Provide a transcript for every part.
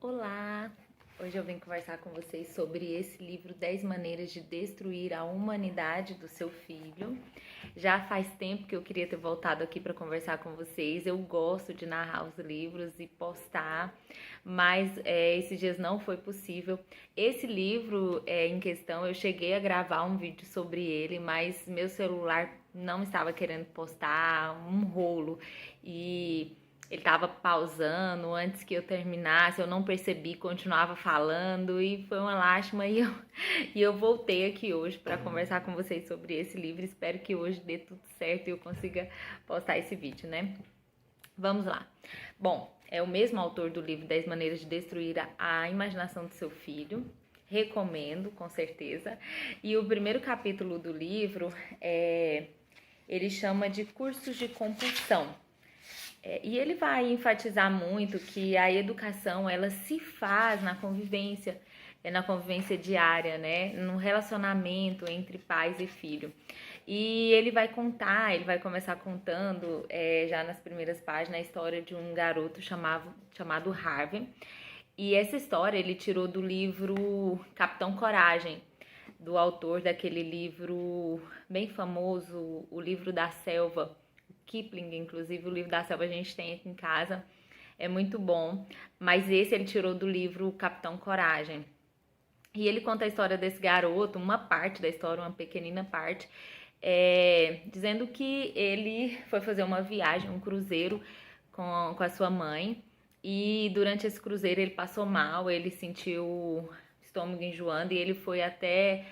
Olá! Hoje eu vim conversar com vocês sobre esse livro 10 maneiras de destruir a humanidade do seu filho. Já faz tempo que eu queria ter voltado aqui para conversar com vocês. Eu gosto de narrar os livros e postar, mas esses dias não foi possível. Esse livro em questão, eu cheguei a gravar um vídeo sobre ele, mas meu celular não estava querendo postar, um rolo. E ele tava pausando antes que eu terminasse, eu não percebi, continuava falando e foi uma lástima e eu voltei aqui hoje para conversar com vocês sobre esse livro. Espero que hoje dê tudo certo e eu consiga postar esse vídeo, né? Vamos lá. Bom, é o mesmo autor do livro 10 Maneiras de Destruir a Imaginação do Seu Filho. Recomendo, com certeza. E o primeiro capítulo do livro ele chama de Cursos de Compulsão. E ele vai enfatizar muito que a educação, ela se faz na convivência diária, né? No relacionamento entre pais e filho. E ele vai começar contando, já nas primeiras páginas, a história de um garoto chamado Harvey. E essa história ele tirou do livro Capitão Coragem, do autor daquele livro bem famoso, O Livro da Selva, Kipling. Inclusive o Livro da Selva a gente tem aqui em casa, é muito bom, mas esse ele tirou do livro Capitão Coragem. E ele conta a história desse garoto, uma parte da história, uma pequenina parte, dizendo que ele foi fazer uma viagem, um cruzeiro com a sua mãe, e durante esse cruzeiro ele passou mal, ele sentiu o estômago enjoando e ele foi até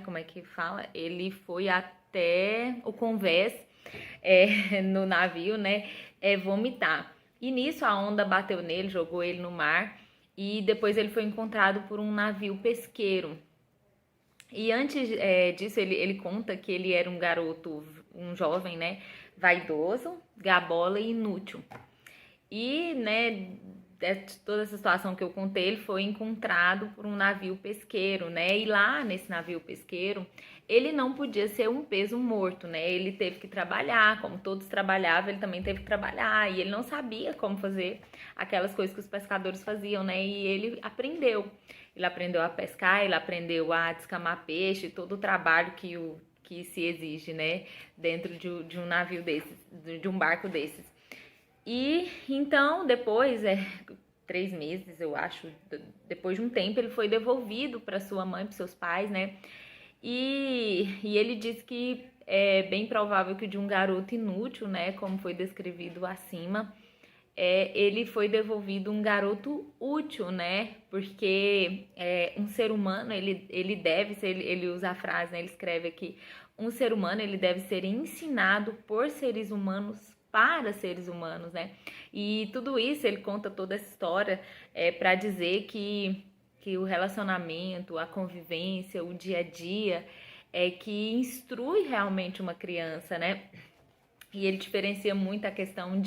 como é que fala? Ele foi até o convés no navio, né? Vomitar. E nisso a onda bateu nele, jogou ele no mar e depois ele foi encontrado por um navio pesqueiro. E antes disso ele conta que ele era um garoto, um jovem, né? Vaidoso, gabola e inútil. E, né, toda essa situação que eu contei, ele foi encontrado por um navio pesqueiro, né? E lá nesse navio pesqueiro, ele não podia ser um peso morto, né? Ele teve que trabalhar, como todos trabalhavam, ele também teve que trabalhar. E ele não sabia como fazer aquelas coisas que os pescadores faziam, né? E ele aprendeu. Ele aprendeu a pescar, ele aprendeu a descamar peixe, todo o trabalho que se exige, né? Dentro de um navio desses, de um barco desses. E então, depois, 3 meses, eu acho, depois de um tempo, ele foi devolvido para sua mãe, para seus pais, né? E ele disse que é bem provável que de um garoto inútil, né? Como foi descrevido acima, ele foi devolvido um garoto útil, né? Porque um ser humano, ele deve ser, ele usa a frase, né? Ele escreve aqui, um ser humano, ele deve ser ensinado por seres humanos para seres humanos, né? E tudo isso, ele conta toda essa história para dizer que o relacionamento, a convivência, o dia a dia que instrui realmente uma criança, né? E ele diferencia muito a questão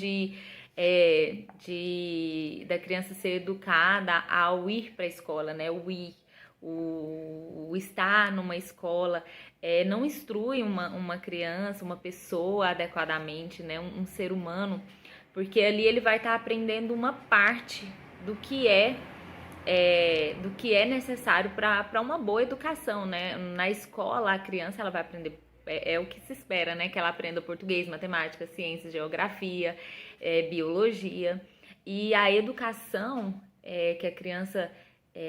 da criança ser educada ao ir para a escola, né? O estar numa escola não instrui uma criança, uma pessoa adequadamente, né? Um ser humano, porque ali ele vai estar aprendendo uma parte do que é necessário para uma boa educação, né? Na escola, a criança ela vai aprender, o que se espera, né? Que ela aprenda português, matemática, ciências, geografia, biologia. E a educação que a criança,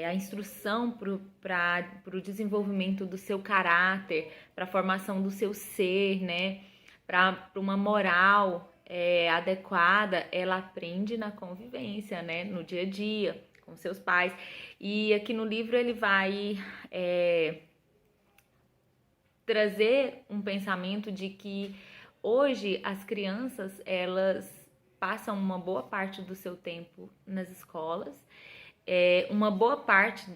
a instrução para o desenvolvimento do seu caráter, para a formação do seu ser, né? Para uma moral adequada, ela aprende na convivência, né? No dia a dia, com seus pais. E aqui no livro ele vai trazer um pensamento de que hoje as crianças, elas passam uma boa parte do seu tempo nas escolas, uma boa parte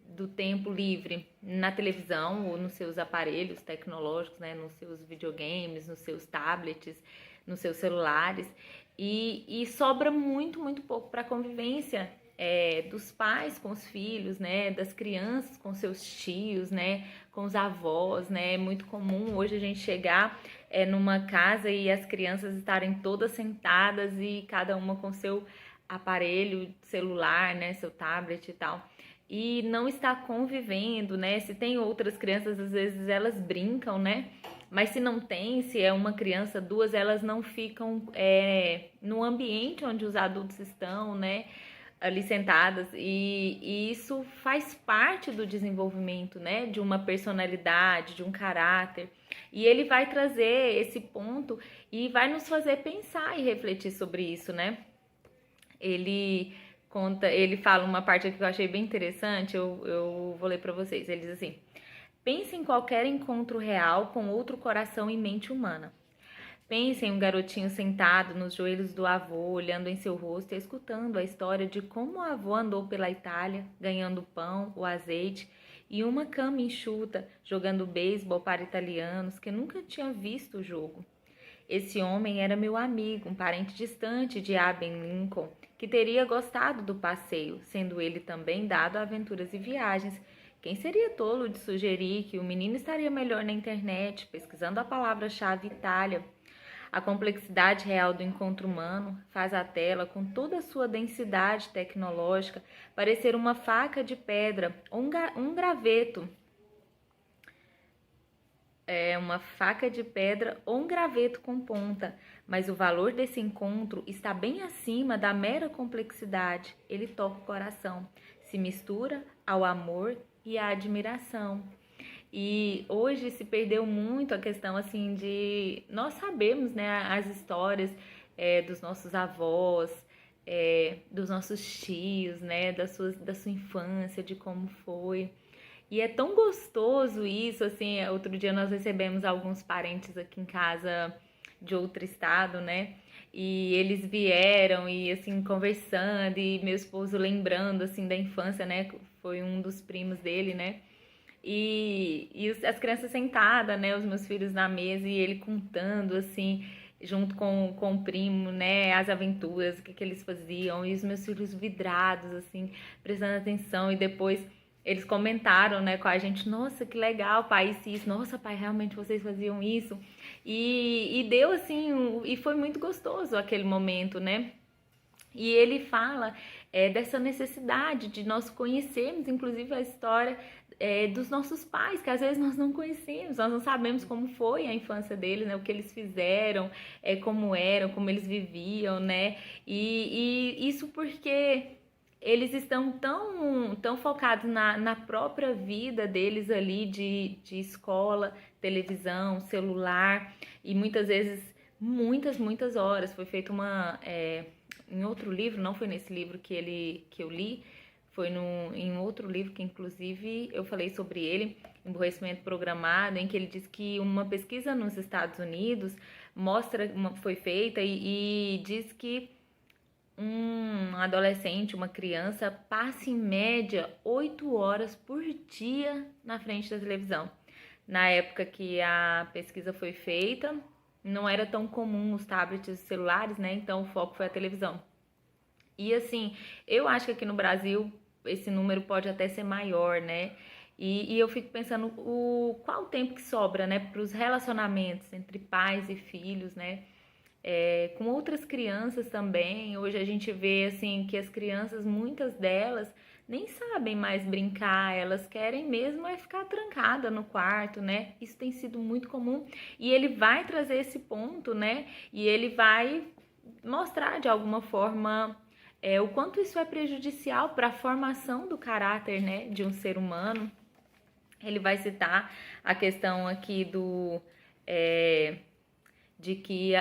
do tempo livre na televisão ou nos seus aparelhos tecnológicos, né, nos seus videogames, nos seus tablets, nos seus celulares, e sobra muito, muito pouco para a convivência dos pais com os filhos, né, das crianças com seus tios, né, com os avós, né. É muito comum hoje a gente chegar numa casa e as crianças estarem todas sentadas e cada uma com seu aparelho celular, né, seu tablet e tal, e não está convivendo, né? Se tem outras crianças, às vezes elas brincam, né? Mas se não tem, se é uma criança, duas, elas não ficam no ambiente onde os adultos estão, né? Ali sentadas, e isso faz parte do desenvolvimento, né? De uma personalidade, de um caráter. E ele vai trazer esse ponto e vai nos fazer pensar e refletir sobre isso, né? Ele fala uma parte aqui que eu achei bem interessante, eu vou ler para vocês. Ele diz assim: pense em qualquer encontro real com outro coração e mente humana. Pense em um garotinho sentado nos joelhos do avô, olhando em seu rosto e escutando a história de como o avô andou pela Itália, ganhando o pão, o azeite e uma cama enxuta, jogando beisebol para italianos que nunca tinham visto o jogo. Esse homem era meu amigo, um parente distante de Abraham Lincoln, que teria gostado do passeio, sendo ele também dado a aventuras e viagens. Quem seria tolo de sugerir que o menino estaria melhor na internet, pesquisando a palavra-chave Itália? A complexidade real do encontro humano faz a tela, com toda a sua densidade tecnológica, parecer uma faca de pedra ou um graveto. Uma faca de pedra ou um graveto com ponta, mas o valor desse encontro está bem acima da mera complexidade. Ele toca o coração, se mistura ao amor e à admiração. E hoje se perdeu muito a questão assim de nós sabemos, né, as histórias dos nossos avós, dos nossos tios, né, da sua infância, de como foi. E é tão gostoso isso, assim, outro dia nós recebemos alguns parentes aqui em casa de outro estado, né? E eles vieram e, assim, conversando, e meu esposo lembrando, assim, da infância, né? Foi um dos primos dele, né? E as crianças sentadas, né? Os meus filhos na mesa e ele contando, assim, junto com o primo, né? As aventuras, o que eles faziam. E os meus filhos vidrados, assim, prestando atenção. E depois eles comentaram, né, com a gente: nossa, que legal, pai, isso. Nossa, pai, realmente vocês faziam isso. E deu, assim, e foi muito gostoso aquele momento, né? E ele fala dessa necessidade de nós conhecermos, inclusive, a história dos nossos pais, que às vezes nós não conhecemos, nós não sabemos como foi a infância deles, né? O que eles fizeram, como eram, como eles viviam, né? E isso porque eles estão tão focados na própria vida deles ali, de escola, televisão, celular, e muitas vezes, muitas horas. Foi feita em outro livro, não foi nesse livro que eu li, foi em outro livro que inclusive eu falei sobre ele, Emborrecimento Programado, em que ele diz que uma pesquisa nos Estados Unidos foi feita e diz que um adolescente, uma criança, passa em média 8 horas por dia na frente da televisão. Na época que a pesquisa foi feita, não era tão comum os tablets e celulares, né? Então o foco foi a televisão. E assim, eu acho que aqui no Brasil esse número pode até ser maior, né? E eu fico pensando qual o tempo que sobra, né, para os relacionamentos entre pais e filhos, né? Com outras crianças também. Hoje a gente vê assim que as crianças, muitas delas, nem sabem mais brincar, elas querem mesmo ficar trancada no quarto, né? Isso tem sido muito comum e ele vai trazer esse ponto, né? E ele vai mostrar de alguma forma o quanto isso é prejudicial para a formação do caráter, né, de um ser humano. Ele vai citar a questão aqui de que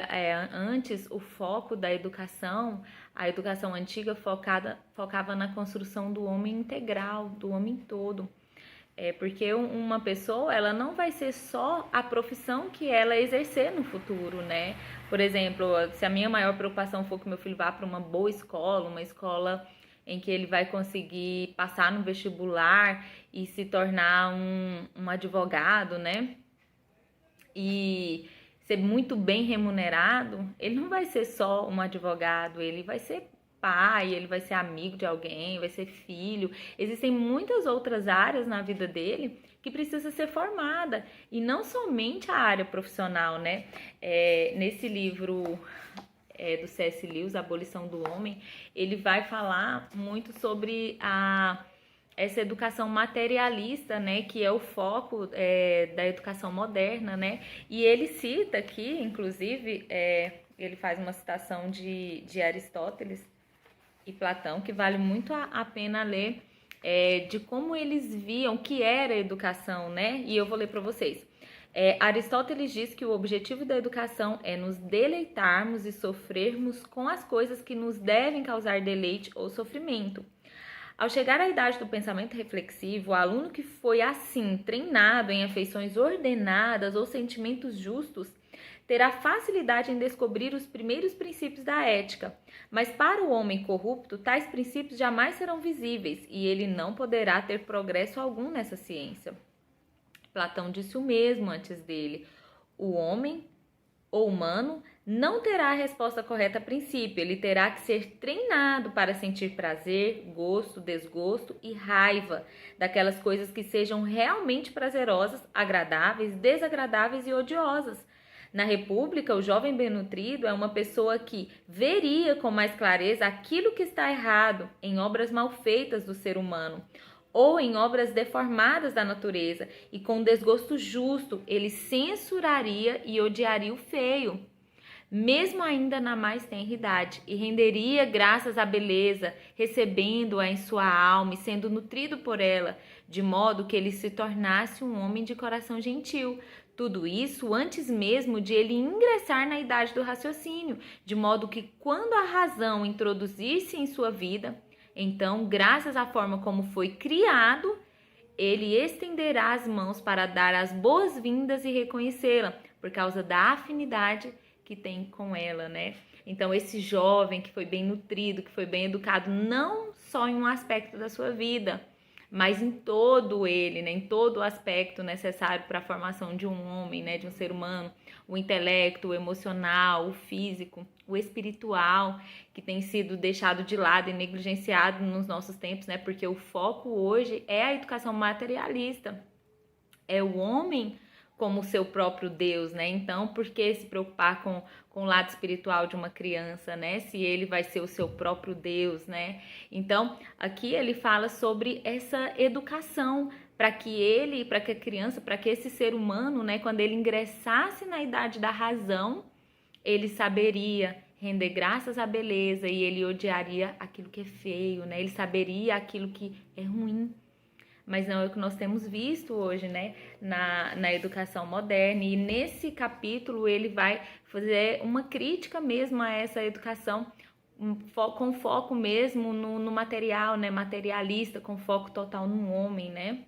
antes o foco da educação, a educação antiga focava na construção do homem integral, do homem todo. Porque uma pessoa, ela não vai ser só a profissão que ela exercer no futuro, né? Por exemplo, se a minha maior preocupação for que meu filho vá para uma boa escola, uma escola em que ele vai conseguir passar no vestibular e se tornar um advogado, né? E ser muito bem remunerado, ele não vai ser só um advogado, ele vai ser pai, ele vai ser amigo de alguém, vai ser filho. Existem muitas outras áreas na vida dele que precisa ser formada, e não somente a área profissional, né? Nesse livro do C.S. Lewis, A Abolição do Homem, ele vai falar muito sobre essa educação materialista, né, que é o foco da educação moderna, né, e ele cita aqui, inclusive, ele faz uma citação de Aristóteles e Platão, que vale muito a pena ler, de como eles viam que era a educação, né, e eu vou ler para vocês. Aristóteles diz que o objetivo da educação é nos deleitarmos e sofrermos com as coisas que nos devem causar deleite ou sofrimento. Ao chegar à idade do pensamento reflexivo, o aluno que foi assim treinado em afeições ordenadas ou sentimentos justos terá facilidade em descobrir os primeiros princípios da ética. Mas para o homem corrupto, tais princípios jamais serão visíveis e ele não poderá ter progresso algum nessa ciência. Platão disse o mesmo antes dele. O homem, ou humano, não terá a resposta correta a princípio. Ele terá que ser treinado para sentir prazer, gosto, desgosto e raiva daquelas coisas que sejam realmente prazerosas, agradáveis, desagradáveis e odiosas. Na República, o jovem bem-nutrido é uma pessoa que veria com mais clareza aquilo que está errado em obras mal feitas do ser humano, ou em obras deformadas da natureza, e com desgosto justo ele censuraria e odiaria o feio, mesmo ainda na mais tenra idade, e renderia graças à beleza, recebendo-a em sua alma e sendo nutrido por ela, de modo que ele se tornasse um homem de coração gentil. Tudo isso antes mesmo de ele ingressar na idade do raciocínio, de modo que quando a razão introduzir-se em sua vida, então, graças à forma como foi criado, ele estenderá as mãos para dar as boas-vindas e reconhecê-la, por causa da afinidade que tem com ela, né? Então, esse jovem que foi bem nutrido, que foi bem educado, não só em um aspecto da sua vida, mas em todo ele, né? Em todo o aspecto necessário para a formação de um homem, né? De um ser humano, o intelecto, o emocional, o físico, o espiritual, que tem sido deixado de lado e negligenciado nos nossos tempos, né? Porque o foco hoje é a educação materialista, é o homem como seu próprio Deus, né? Então, por que se preocupar com o lado espiritual de uma criança, né? Se ele vai ser o seu próprio Deus, né? Então, aqui ele fala sobre essa educação para que a criança, para que esse ser humano, né, quando ele ingressasse na idade da razão, ele saberia render graças à beleza e ele odiaria aquilo que é feio, né? Ele saberia aquilo que é ruim. Mas não é o que nós temos visto hoje, né, na educação moderna. E nesse capítulo ele vai fazer uma crítica mesmo a essa educação com foco mesmo no material, né, materialista, com foco total no homem, né.